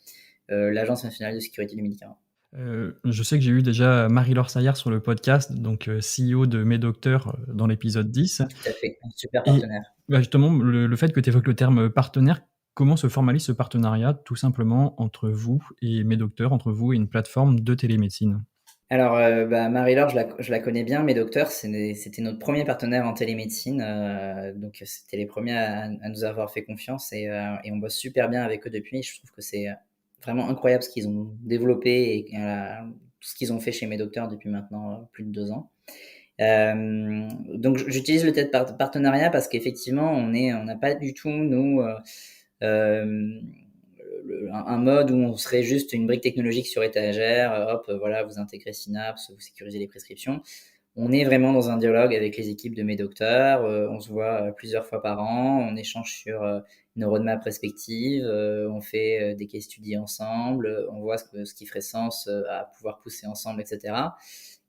l'Agence nationale de sécurité du médicament. Je sais que j'ai eu déjà Marie-Laure Saillard sur le podcast, donc CEO de Médocteur dans l'épisode 10. Tout à fait, un super Et partenaire. bah, justement, le fait que tu évoques le terme partenaire, comment se formalise ce partenariat tout simplement entre vous et Médocteur, entre vous et une plateforme de télémédecine? Alors, Marie-Laure, je la connais bien, mes docteurs, c'était notre premier partenaire en télémédecine, donc c'était les premiers à nous avoir fait confiance et on bosse super bien avec eux depuis. Je trouve que c'est vraiment incroyable ce qu'ils ont développé et tout ce qu'ils ont fait chez mes docteurs depuis maintenant plus de 2 ans. Donc j'utilise le terme partenariat parce qu'effectivement, on n'a pas du tout, nous, euh, un mode où on serait juste une brique technologique sur étagère, hop, voilà, vous intégrez Synapse, vous sécurisez les prescriptions. On est vraiment dans un dialogue avec les équipes de mes docteurs, on se voit plusieurs fois par an, on échange sur nos roadmaps respectives, on fait des case studies ensemble, on voit ce qui ferait sens à pouvoir pousser ensemble, etc.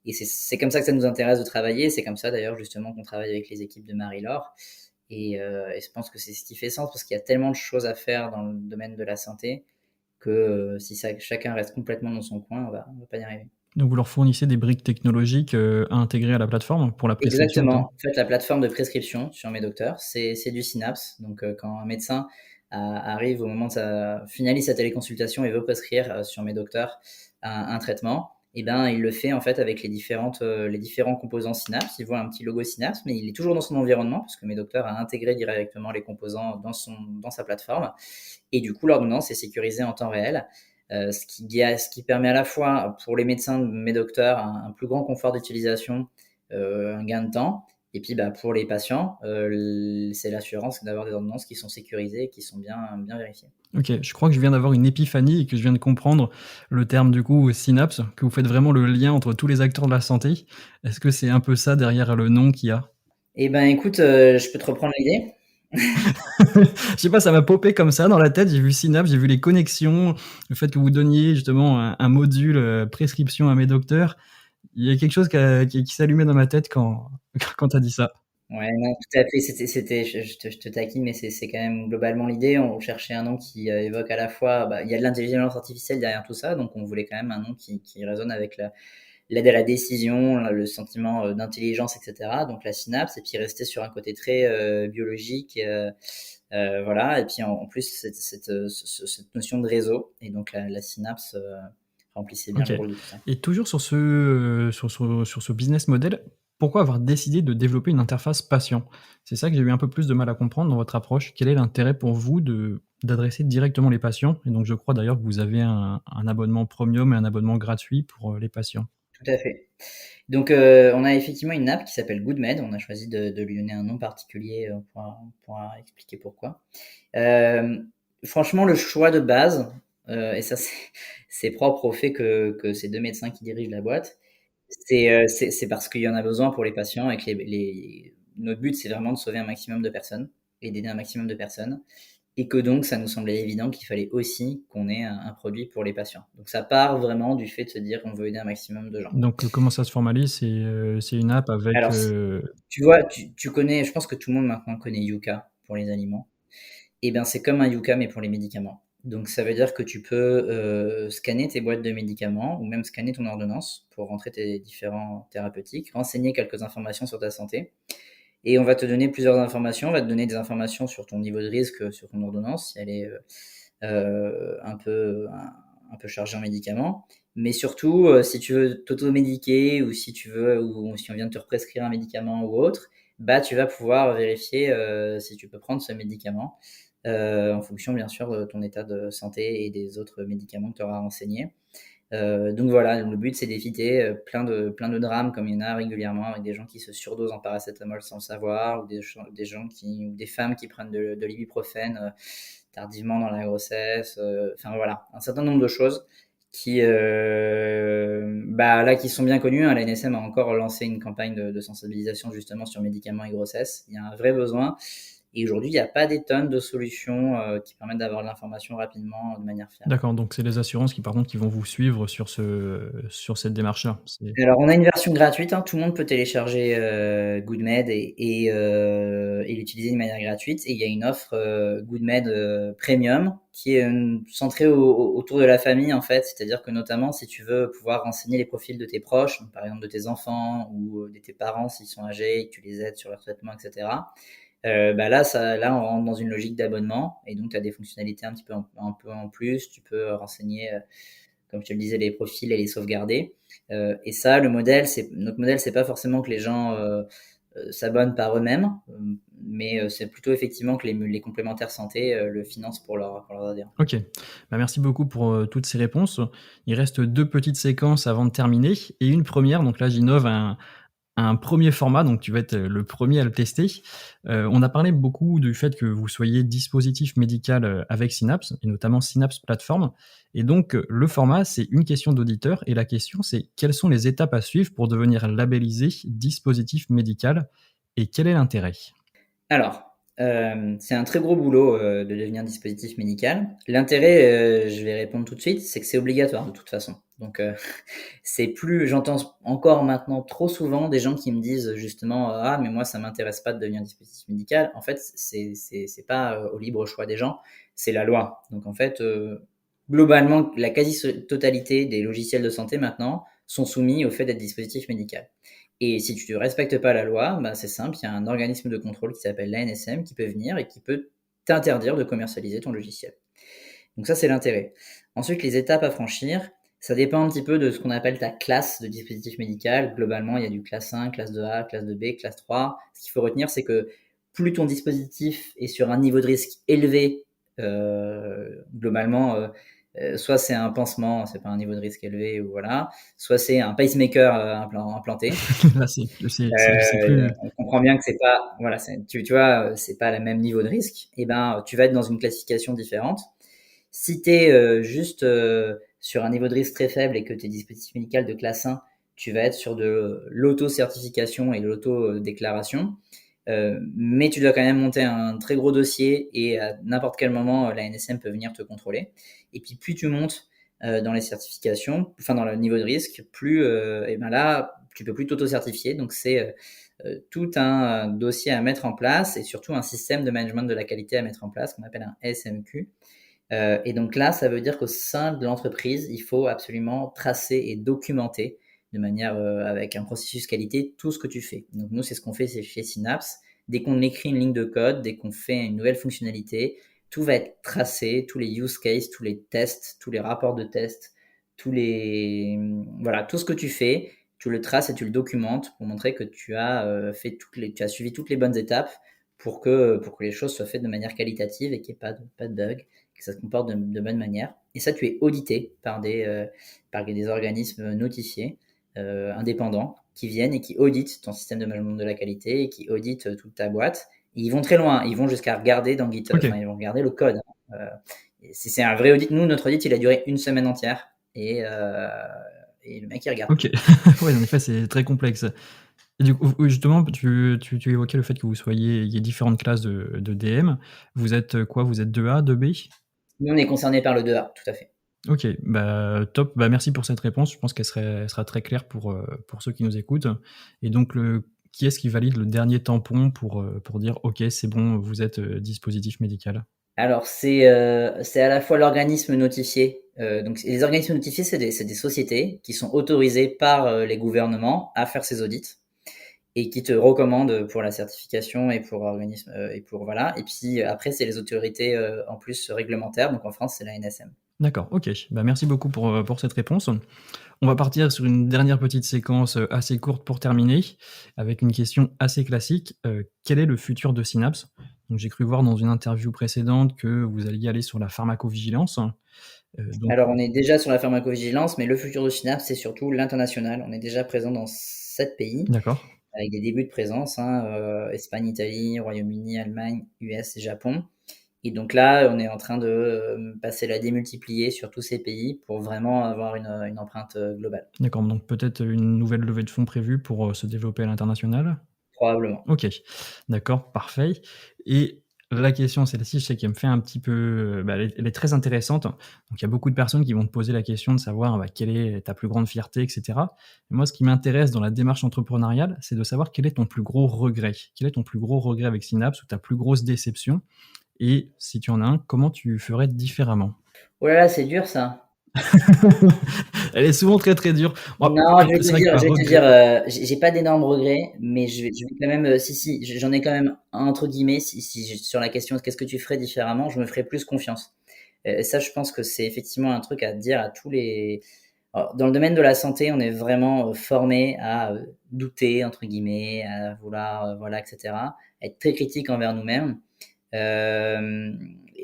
Et c'est comme ça que ça nous intéresse de travailler, c'est comme ça d'ailleurs justement qu'on travaille avec les équipes de Marie-Laure. Et je pense que c'est ce qui fait sens parce qu'il y a tellement de choses à faire dans le domaine de la santé que si chacun reste complètement dans son coin, on va pas y arriver. Donc vous leur fournissez des briques technologiques à intégrer à la plateforme pour la prescription Exactement. notamment? En fait, la plateforme de prescription sur Medocteur, c'est du Synapse. Donc, quand un médecin arrive au moment de finalise sa téléconsultation et veut prescrire sur Medocteur un traitement, et ben, il le fait en fait avec les différents composants Synapse. Il voit un petit logo Synapse, mais il est toujours dans son environnement parce que Medocteur a intégré directement les composants dans sa plateforme. Et du coup, l'ordonnance est sécurisée en temps réel. Ce qui permet à la fois pour les médecins de Medocteur un plus grand confort d'utilisation, un gain de temps. Et puis pour les patients, c'est l'assurance d'avoir des ordonnances qui sont sécurisées et qui sont bien vérifiées. Ok, je crois que je viens d'avoir une épiphanie et que je viens de comprendre le terme du coup synapse, que vous faites vraiment le lien entre tous les acteurs de la santé. Est-ce que c'est un peu ça derrière le nom qu'il y a? Eh ben écoute, je peux te reprendre l'idée. Je sais pas, ça m'a popé comme ça dans la tête. J'ai vu Synapse, j'ai vu les connexions, le fait que vous donniez justement un module prescription à mes docteurs. Il y a quelque chose qui s'allumait dans ma tête quand, quand tu as dit ça. Ouais, non, tout à fait. Je te taquine, mais c'est quand même globalement l'idée. On cherchait un nom qui évoque à la fois, il y a de l'intelligence artificielle derrière tout ça, donc on voulait quand même un nom qui résonne avec l'aide à la décision, le sentiment d'intelligence, etc. Donc la synapse, et puis rester sur un côté très biologique, voilà. Et puis en plus cette notion de réseau, et donc la synapse remplissait bien Ok. le rôle de tout ça. Et toujours sur sur ce business model, pourquoi avoir décidé de développer une interface patient? C'est ça que j'ai eu un peu plus de mal à comprendre dans votre approche. Quel est l'intérêt pour vous d'adresser directement les patients? Et donc je crois d'ailleurs que vous avez un abonnement premium et un abonnement gratuit pour les patients. Tout à fait. Donc, on a effectivement une app qui s'appelle GoodMed. On a choisi de lui donner un nom particulier. On pourra expliquer pourquoi. Franchement, le choix de base, et ça, c'est propre au fait que c'est deux médecins qui dirigent la boîte. C'est parce qu'il y en a besoin pour les patients et que notre but, c'est vraiment de sauver un maximum de personnes et d'aider un maximum de personnes. Et que donc, ça nous semblait évident qu'il fallait aussi qu'on ait un produit pour les patients. Donc, ça part vraiment du fait de se dire qu'on veut aider un maximum de gens. Donc comment ça se formalise? C'est une app avec... Alors, tu vois, tu connais, je pense que tout le monde maintenant connaît Yuka pour les aliments. Et bien, c'est comme un Yuka, mais pour les médicaments. Donc, ça veut dire que tu peux scanner tes boîtes de médicaments ou même scanner ton ordonnance pour rentrer tes différents thérapeutiques, renseigner quelques informations sur ta santé. Et on va te donner plusieurs informations. On va te donner des informations sur ton niveau de risque sur ton ordonnance, si elle est un peu chargée en médicaments. Mais surtout, si tu veux t'automédiquer ou si tu veux, ou si on vient de te prescrire un médicament ou autre, tu vas pouvoir vérifier si tu peux prendre ce médicament en fonction, bien sûr, de ton état de santé et des autres médicaments que tu auras renseignés. Donc voilà, le but c'est d'éviter plein de drames comme il y en a régulièrement avec des gens qui se surdosent en paracétamol sans le savoir, ou des gens ou des femmes qui prennent de l'ibuprofène tardivement dans la grossesse. Enfin voilà, un certain nombre de choses qui là qui sont bien connues, hein. La NSM a encore lancé une campagne de sensibilisation justement sur médicaments et grossesse. Il y a un vrai besoin. Et aujourd'hui, il n'y a pas des tonnes de solutions qui permettent d'avoir de l'information rapidement de manière fiable. D'accord, donc c'est les assurances qui par contre qui vont vous suivre sur cette démarche-là. Alors, on a une version gratuite, hein. Tout le monde peut télécharger GoodMed et l'utiliser de manière gratuite. Et il y a une offre GoodMed Premium qui est centrée autour de la famille en fait. C'est-à-dire que notamment si tu veux pouvoir renseigner les profils de tes proches, donc par exemple de tes enfants ou de tes parents s'ils sont âgés et que tu les aides sur leur traitement, etc. Là, on rentre dans une logique d'abonnement et donc tu as des fonctionnalités un peu en plus. Tu peux renseigner, comme je te le disais, les profils et les sauvegarder. Et ça, notre modèle, c'est pas forcément que les gens s'abonnent par eux-mêmes, mais c'est plutôt effectivement que les complémentaires santé le financent pour leurs adhérents. Ok, merci beaucoup pour toutes ces réponses. Il reste deux petites séquences avant de terminer et une première, donc là j'innove un premier format, donc tu vas être le premier à le tester. On a parlé beaucoup du fait que vous soyez dispositif médical avec Synapse, et notamment Synapse Plateforme. Et donc, le format, c'est une question d'auditeur, et la question, c'est quelles sont les étapes à suivre pour devenir labellisé dispositif médical, et quel est l'intérêt? Alors, C'est un très gros boulot, de devenir dispositif médical. L'intérêt, je vais répondre tout de suite, c'est que c'est obligatoire de toute façon. Donc, c'est plus j'entends encore maintenant trop souvent des gens qui me disent justement: «Ah mais moi ça m'intéresse pas de devenir dispositif médical». En fait, c'est pas, au libre choix des gens, c'est la loi. Donc en fait, globalement, la quasi totalité des logiciels de santé maintenant sont soumis au fait d'être dispositif médical. Et si tu ne respectes pas la loi, bah, c'est simple, il y a un organisme de contrôle qui s'appelle l'ANSM qui peut venir et qui peut t'interdire de commercialiser ton logiciel. Donc ça, c'est l'intérêt. Ensuite, les étapes à franchir, ça dépend un petit peu de ce qu'on appelle ta classe de dispositif médical. Globalement, il y a du classe 1, classe 2A, classe 2B, classe 3. Ce qu'il faut retenir, c'est que plus ton dispositif est sur un niveau de risque élevé, globalement, soit c'est un pansement, c'est pas un niveau de risque élevé, ou voilà, soit c'est un pacemaker implanté. Là, c'est plus. On comprend bien que c'est pas, voilà, tu vois, c'est pas le même niveau de risque. Et ben, tu vas être dans une classification différente. Si tu es juste sur un niveau de risque très faible et que tu es dispositif médical de classe 1, tu vas être sur de l'auto-certification et de l'auto-déclaration. Mais tu dois quand même monter un très gros dossier et à n'importe quel moment, la NSM peut venir te contrôler. Et puis, plus tu montes dans les certifications, enfin dans le niveau de risque, plus et ben là, tu peux plus t'auto-certifier. Donc, c'est tout un dossier à mettre en place et surtout un système de management de la qualité à mettre en place qu'on appelle un SMQ. Et donc là, ça veut dire qu'au sein de l'entreprise, il faut absolument tracer et documenter de manière avec un processus qualité tout ce que tu fais. Donc nous, c'est ce qu'on fait chez Synapse. Dès qu'on écrit une ligne de code, dès qu'on fait une nouvelle fonctionnalité, tout va être tracé, tous les use cases, tous les tests, tous les rapports de tests, voilà, tout ce que tu fais, tu le traces et tu le documentes pour montrer que tu as tu as suivi toutes les bonnes étapes pour que les choses soient faites de manière qualitative et qu'il n'y ait pas de bug, que ça se comporte de bonne manière. Et ça, tu es audité par des organismes notifiés, indépendants, qui viennent et qui auditent ton système de management de la qualité et qui auditent toute ta boîte. Et ils vont très loin, ils vont jusqu'à regarder dans GitHub, Ok. enfin, ils vont regarder le code. C'est un vrai audit. Nous, notre audit, il a duré une semaine entière. Et le mec, il regarde Ok. tout. Ouais, en effet, c'est très complexe. Et du coup, justement, tu évoquais le fait que il y ait différentes classes de DM. Vous êtes quoi? Vous êtes 2A, 2B? Nous, on est concerné par le 2A, tout à fait. Ok, bah top. Bah merci pour cette réponse. Je pense elle sera très claire pour ceux qui nous écoutent. Et donc, qui est-ce qui valide le dernier tampon pour dire ok, c'est bon, vous êtes dispositif médical? Alors, c'est à la fois l'organisme notifié. Donc, les organismes notifiés, c'est des sociétés qui sont autorisées par les gouvernements à faire ces audits et qui te recommandent pour la certification et pour organisme et pour voilà. Et puis après, c'est les autorités en plus réglementaires. Donc en France, c'est la NSM. D'accord, ok. Bah merci beaucoup pour cette réponse. On va partir sur une dernière petite séquence assez courte pour terminer, avec une question assez classique. Quel est le futur de Synapse? Donc, j'ai cru voir dans une interview précédente que vous alliez aller sur la pharmacovigilance. Donc, Alors, on est déjà sur la pharmacovigilance, mais le futur de Synapse, c'est surtout l'international. On est déjà présent dans 7 pays d'accord. avec des débuts de présence, hein, Espagne, Italie, Royaume-Uni, Allemagne, US et Japon. Et donc là, on est en train de passer la démultiplier sur tous ces pays pour vraiment avoir une empreinte globale, D'accord, donc peut-être une nouvelle levée de fonds prévue pour se développer à l'international? probablement. Ok, d'accord, parfait. Et la question, celle-ci, je sais qu'elle me fait un petit peu. Bah, elle est très intéressante. Donc, il y a beaucoup de personnes qui vont te poser la question de savoir bah, quelle est ta plus grande fierté, etc. Et moi, ce qui m'intéresse dans la démarche entrepreneuriale, c'est de savoir quel est ton plus gros regret. Quel est ton plus gros regret avec Synapse ou ta plus grosse déception? Et si tu en as un, comment tu ferais différemment? Oh là là, c'est dur ça. Elle est souvent très très dure. Bon, Non, je vais c'est te vrai que dire, par je vais te regret. dire, j'ai pas d'énormes regrets, mais je vais quand même, si, j'en ai quand même un, entre guillemets, sur la question de qu'est-ce que tu ferais différemment, je me ferais plus confiance. Et ça, je pense que c'est effectivement un truc à dire à tous les. Alors, dans le domaine de la santé, on est vraiment formé à douter, entre guillemets, à vouloir, voilà, etc., être très critique envers nous-mêmes. Euh,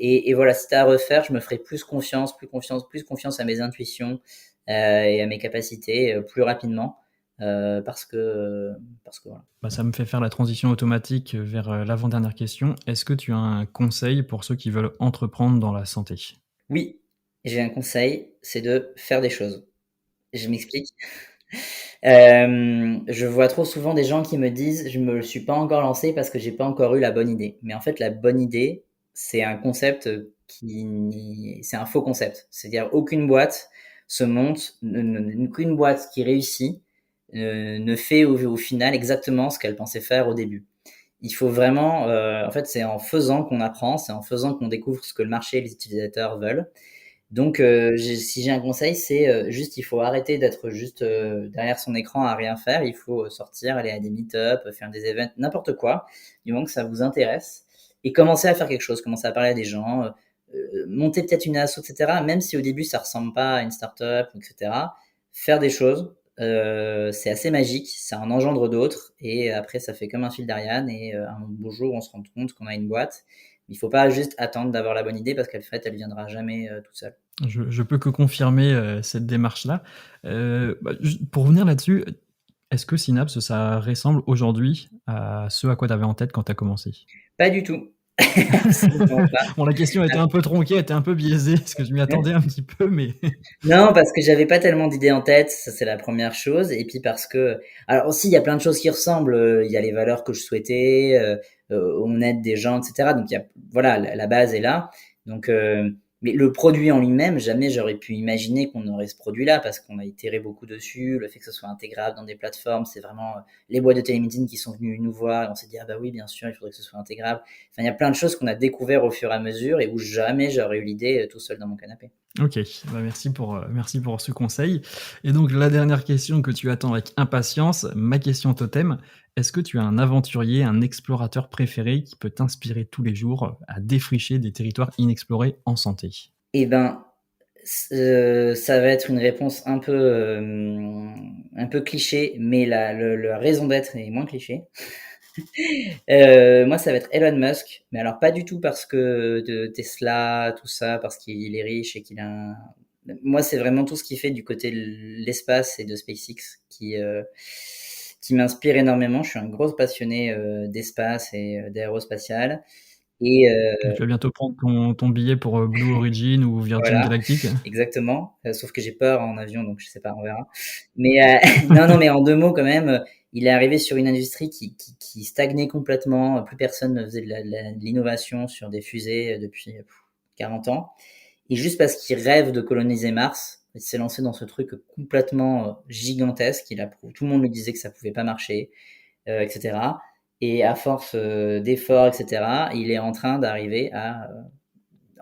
et voilà, si t'as à refaire, je me ferai plus confiance à mes intuitions et à mes capacités plus rapidement parce que voilà. Bah, ça me fait faire la transition automatique vers l'avant-dernière question. Est-ce que tu as un conseil pour ceux qui veulent entreprendre dans la santé? Oui, j'ai un conseil, c'est de faire des choses. Je m'explique. Je vois trop souvent des gens qui me disent: «Je me suis pas encore lancé parce que j'ai pas encore eu la bonne idée». Mais en fait, la bonne idée, c'est un concept, c'est un faux concept. C'est-à-dire aucune boîte se monte, aucune boîte qui réussit, ne fait au final exactement ce qu'elle pensait faire au début. Il faut vraiment, en fait, c'est en faisant qu'on apprend, c'est en faisant qu'on découvre ce que le marché et les utilisateurs veulent. Donc, si j'ai un conseil, c'est juste, il faut arrêter d'être juste derrière son écran à rien faire. Il faut sortir, aller à des meet-up, faire des events, n'importe quoi, du moment que ça vous intéresse, et commencer à faire quelque chose, commencer à parler à des gens, monter peut-être une asso, etc. Même si au début ça ressemble pas à une startup, etc. Faire des choses, c'est assez magique, ça en engendre d'autres, et après ça fait comme un fil d'Ariane, et un beau jour on se rend compte qu'on a une boîte. Il faut pas juste attendre d'avoir la bonne idée parce qu'elle fait, elle viendra jamais toute seule. Je peux que confirmer cette démarche-là. Pour revenir là-dessus, est-ce que Synapse, ça ressemble aujourd'hui à ce à quoi tu avais en tête quand tu as commencé? Pas du tout. Absolument pas. Bon, la question était un peu tronquée, était un peu biaisée, parce que je m'y attendais un petit peu, mais Non, parce que j'avais pas tellement d'idées en tête, ça c'est la première chose. Et puis parce que, alors aussi il y a plein de choses qui ressemblent. Il y a les valeurs que je souhaitais, on aide des gens, etc. Donc il y a, voilà, la base est là. Donc, mais le produit en lui-même, jamais j'aurais pu imaginer qu'on aurait ce produit-là, parce qu'on a itéré beaucoup dessus. Le fait que ce soit intégrable dans des plateformes, c'est vraiment les boîtes de télémédecine qui sont venues nous voir, et on s'est dit ah bah oui bien sûr il faudrait que ce soit intégrable. Enfin il y a plein de choses qu'on a découvert au fur et à mesure, et où jamais j'aurais eu l'idée tout seul dans mon canapé. OK, bah, merci pour ce conseil. Et donc la dernière question que tu attends avec impatience, ma question totem: est-ce que tu as un aventurier, un explorateur préféré qui peut t'inspirer tous les jours à défricher des territoires inexplorés en santé? Eh ben, ça va être une réponse un peu cliché, mais la raison d'être est moins cliché. Moi, ça va être Elon Musk, mais alors pas du tout parce que de Tesla, tout ça, parce qu'il est riche et qu'il a un... Moi, c'est vraiment tout ce qu'il fait du côté de l'espace et de SpaceX qui m'inspire énormément. Je suis un gros passionné d'espace et d'aérospatial. Et Donc tu vas bientôt prendre ton billet pour, Blue Origin ou Virgin voilà, Galactic? exactement. Sauf que j'ai peur en avion, donc je sais pas, on verra. Mais non, non, mais en 2 mots quand même, il est arrivé sur une industrie qui stagnait complètement. Plus personne ne faisait de l'innovation sur des fusées depuis 40 ans. Et juste parce qu'il rêve de coloniser Mars, il s'est lancé dans ce truc complètement gigantesque. Tout le monde lui disait que ça pouvait pas marcher, etc. Et à force d'efforts, etc., il est en train d'arriver à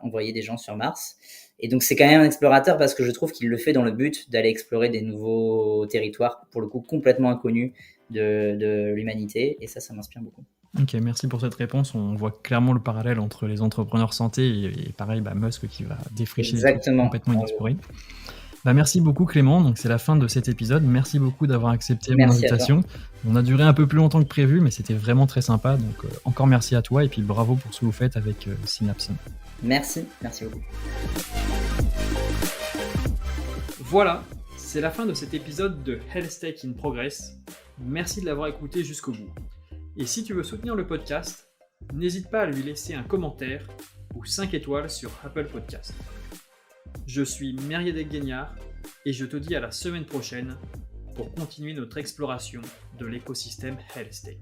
envoyer des gens sur Mars. Et donc c'est quand même un explorateur, parce que je trouve qu'il le fait dans le but d'aller explorer des nouveaux territoires, pour le coup complètement inconnus de l'humanité. Et ça m'inspire beaucoup. OK, merci pour cette réponse. On voit clairement le parallèle entre les entrepreneurs santé et pareil, bah, Musk qui va défricher des trucs Exactement. complètement inexplorés. Bah, merci beaucoup Clément, donc c'est la fin de cet épisode. Merci beaucoup d'avoir accepté mon Merci à toi. invitation. On a duré un peu plus longtemps que prévu, mais c'était vraiment très sympa, donc encore merci à toi et puis bravo pour ce que vous faites avec Synapse. Merci beaucoup. Voilà, c'est la fin de cet épisode de Health Tech in Progress. Merci de l'avoir écouté jusqu'au bout. Et si tu veux soutenir le podcast, n'hésite pas à lui laisser un commentaire ou 5 étoiles sur Apple Podcast. Je suis Mériadec Guignard et je te dis à la semaine prochaine pour continuer notre exploration de l'écosystème Health Tech.